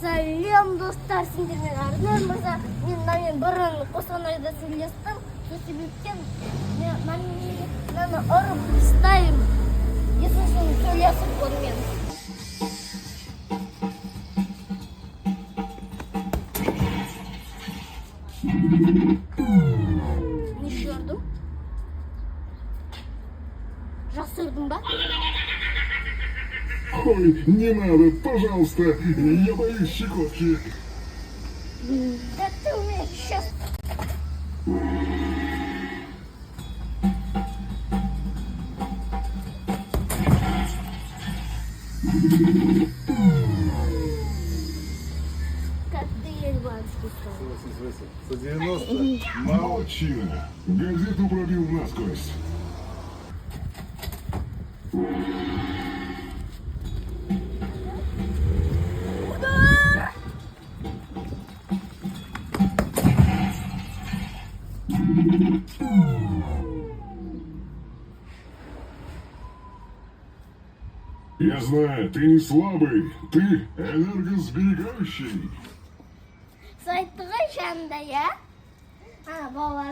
Сәлем, достар, сендермен Арнольд мырза. Мен бұрын Қостанайда сөйлестім. Сол себептен мені ұрып тастаймын. Есесін сөйлесіп онымен. Не көрдім? Жақсы көрдің ба? Ой, не надо, пожалуйста, я боюсь щекотки. Да ты умеешь сейчас. Как ты ельванский стал? 190. Молодчина. Газету пробил насквозь. Я знаю, ты не слабый, ты энергосберегающий. Сайтыға жанында, я? Бауар.